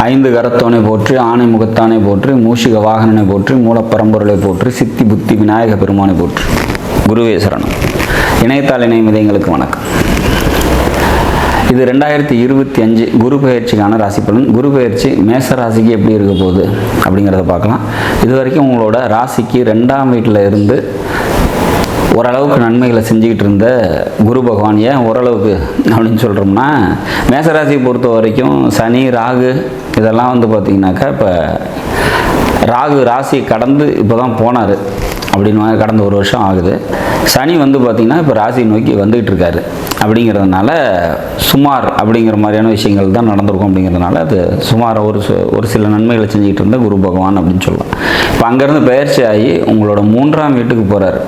ஐந்து கரத்தோனை போற்றி, ஆணை முகத்தானை போற்றி, மூஷிக வாகனனை போற்றி, மூலப்பரம்பொருளை போற்றி, சித்தி புத்தி விநாயக பெருமானை போற்றி. குருவே சரணம். இணையத்தாள் இணையம் எங்களுக்கு வணக்கம். இது 2025 குரு பயிற்சிக்கான ராசி பலன். குரு பயிற்சி மேச ராசிக்கு எப்படி இருக்க போகுது அப்படிங்கிறத பார்க்கலாம். இது வரைக்கும் உங்களோட ராசிக்கு 2ஆம் வீட்டில் இருந்து ஓரளவுக்கு நன்மைகளை செஞ்சுக்கிட்டு இருந்த குரு பகவான், ஏன் ஓரளவுக்கு அப்படின்னு சொல்கிறோம்னா, மேசராசியை பொறுத்த வரைக்கும் சனி ராகு இதெல்லாம் பார்த்திங்கனாக்கா, இப்போ ராகு ராசியை கடந்து இப்போ தான் போனார் அப்படின்னு கடந்த ஒரு வருஷம் ஆகுது. சனி பார்த்திங்கன்னா இப்போ ராசியை நோக்கி வந்துகிட்டு இருக்காரு. அப்படிங்கிறதுனால சுமார் அப்படிங்கிற மாதிரியான விஷயங்கள் தான் நடந்திருக்கும். அப்படிங்கிறதுனால அது சுமார் ஒரு சில நன்மைகளை செஞ்சுக்கிட்டு இருந்த குரு பகவான் அப்படின்னு சொல்லலாம். இப்போ அங்கேருந்து பயிற்சி ஆகி உங்களோட 3ஆம் வீட்டுக்கு போகிறார்.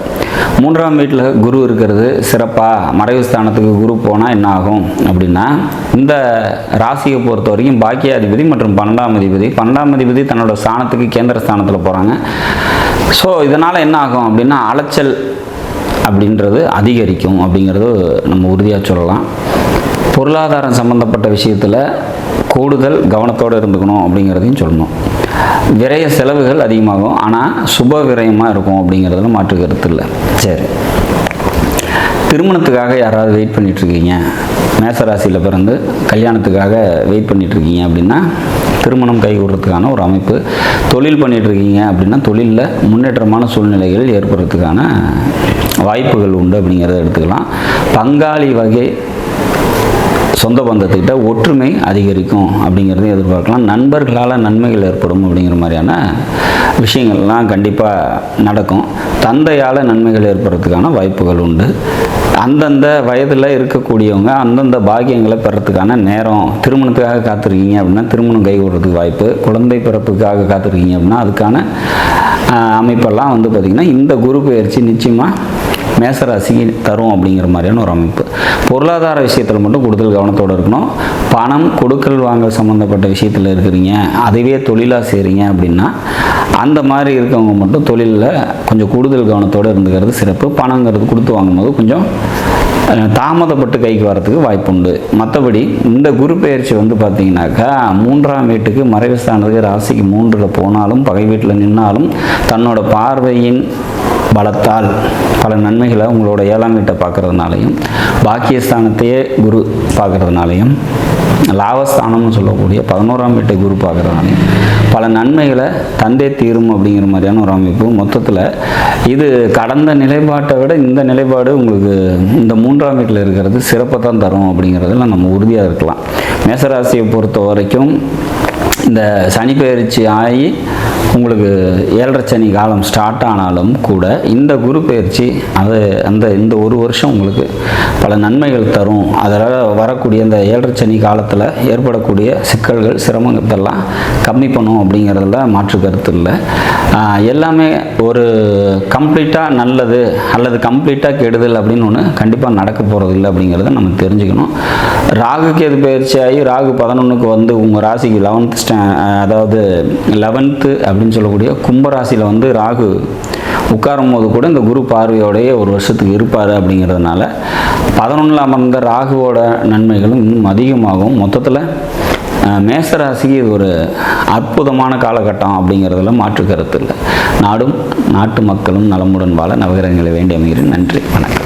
3ஆம் வீட்டில் குரு இருக்கிறது சிறப்பாக. மறைவு ஸ்தானத்துக்கு குரு போனால் என்ன ஆகும் அப்படின்னா, இந்த ராசியை பொறுத்த வரைக்கும் பாக்கியாதிபதி மற்றும் 12ஆம் அதிபதி தன்னோட ஸ்தானத்துக்கு கேந்திர ஸ்தானத்தில் போகிறாங்க. ஸோ இதனால் என்ன ஆகும் அப்படின்னா, அலைச்சல் அப்படின்றது அதிகரிக்கும் அப்படிங்கிறது நம்ம உறுதியாக சொல்லலாம். பொருளாதாரம் சம்மந்தப்பட்ட விஷயத்தில் கூடுதல் கவனத்தோடு இருந்துக்கணும் அப்படிங்கிறதையும் சொல்லணும். விரய செலவுகள் அதிகமாகும், ஆனால் சுப விரயமாக இருக்கும் அப்படிங்கிறதுல மாற்று கருத்து இல்லை. சரி, திருமணத்துக்காக யாராவது வெயிட் பண்ணிகிட்ருக்கீங்க, மேசராசியில் பிறந்து கல்யாணத்துக்காக வெயிட் பண்ணிகிட்ருக்கீங்க அப்படின்னா திருமணம் கைகூடுறதுக்கான ஒரு அமைப்பு. தொழில் பண்ணிகிட்ருக்கீங்க அப்படின்னா தொழிலில் முன்னேற்றமான சூழ்நிலைகள் ஏற்படுறதுக்கான வாய்ப்புகள் உண்டு அப்படிங்கிறத எடுத்துக்கலாம். பங்காளி வகை சொந்த பந்தத்துக்கிட்ட ஒற்றுமை அதிகரிக்கும் அப்படிங்கிறதையும் எதிர்பார்க்கலாம். நண்பர்களால் நன்மைகள் ஏற்படும் அப்படிங்கிற மாதிரியான விஷயங்கள்லாம் கண்டிப்பாக நடக்கும். தந்தையால் நன்மைகள் ஏற்படுறதுக்கான வாய்ப்புகள் உண்டு. அந்தந்த வயதில் இருக்கக்கூடியவங்க அந்தந்த பாக்கியங்களை பெறத்துக்கான நேரம். திருமணத்துக்காக காத்திருக்கீங்க அப்படின்னா திருமணம் கைகூடுறதுக்கு வாய்ப்பு. குழந்தை பிறப்புக்காக காத்திருக்கீங்க அப்படின்னா அதுக்கான அமைப்பெல்லாம் பார்த்திங்கன்னா இந்த குரு பயிற்சி நிச்சயமாக மேசராசிக்கு தரும் அப்படிங்கிற மாதிரியான ஒரு அமைப்பு. பொருளாதார விஷயத்தில் மட்டும் கூடுதல் கவனத்தோடு இருக்கணும். பணம் கொடுக்கல் வாங்கல் சம்மந்தப்பட்ட விஷயத்தில் இருக்கிறீங்க, அதுவே தொழிலாக செய்கிறீங்க அப்படின்னா அந்த மாதிரி இருக்கவங்க மட்டும் தொழிலில் கொஞ்சம் கூடுதல் கவனத்தோடு இருந்துக்கிறது சிறப்பு. பணங்கிறது கொடுத்து வாங்கும்போது கொஞ்சம் தாமதப்பட்டு கைக்கு வரத்துக்கு வாய்ப்பு உண்டு. மற்றபடி இந்த குரு பயிற்சி பார்த்திங்கனாக்கா 3ஆம் வீட்டுக்கு மறைவு ஸ்தானத்துக்கு ராசிக்கு 3ல் போனாலும் பகை வீட்டில் நின்னாலும் தன்னோட பார்வையின் பலத்தால் பல நன்மைகளை உங்களோட 7ஆம் வீட்டை பார்க்குறதுனாலையும், பாக்கியஸ்தானத்தையே குரு பார்க்குறதுனாலையும், லாபஸ்தானம்னு சொல்லக்கூடிய 11ஆம் வீட்டை குரு பார்க்குறதுனாலையும் பல நன்மைகளை தந்தே தீரும் அப்படிங்கிற மாதிரியான ஒரு அமைப்பு. மொத்தத்தில் இது கடந்த நிலைப்பாட்டை விட இந்த நிலைப்பாடு உங்களுக்கு இந்த 3ஆம் வீட்டில் இருக்கிறது சிறப்பை தான் தரும் அப்படிங்கிறதுல நம்ம உறுதியாக இருக்கலாம். மேசராசியை பொறுத்த வரைக்கும் இந்த சனி பயிற்சி ஆகி உங்களுக்கு 7.5 சனி காலம் ஸ்டார்ட் ஆனாலும் கூட இந்த குரு பயிற்சி இந்த ஒரு வருஷம் உங்களுக்கு பல நன்மைகள் தரும். அதனால் வரக்கூடிய இந்த 7.5 சனி காலத்தில் ஏற்படக்கூடிய சிக்கல்கள் சிரமங்கள்லாம் கம்மி பண்ணும் அப்படிங்கிறதுல மாற்று கருத்து இல்லை. எல்லாமே ஒரு கம்ப்ளீட்டாக நல்லது அல்லது கம்ப்ளீட்டாக கெடுதல் அப்படின்னு ஒன்று கண்டிப்பாக நடக்க போகிறது இல்லை அப்படிங்கிறத நம்ம தெரிஞ்சுக்கணும். ராகு கேது பயிற்சி ஆகி ராகு 11க்கு உங்கள் ராசிக்கு 11th அப்படின்னு சொல்லக்கூடிய கும்பராசியில் ராகு உட்காரும் போது கூட இந்த குரு பார்வையோடைய ஒரு வருஷத்துக்கு இருப்பார். அப்படிங்கிறதுனால 11ல் அமர்ந்த ராகுவோட நன்மைகளும் இன்னும் அதிகமாகும். மொத்தத்தில் மேசராசிக்கு இது ஒரு அற்புதமான காலகட்டம் அப்படிங்கிறதுல மாற்று கருத்து இல்லை. நாடும் நாட்டு மக்களும் நலமுடன் வாழ நவகிரகங்களை வேண்டி அமைகிறேன். நன்றி, வணக்கம்.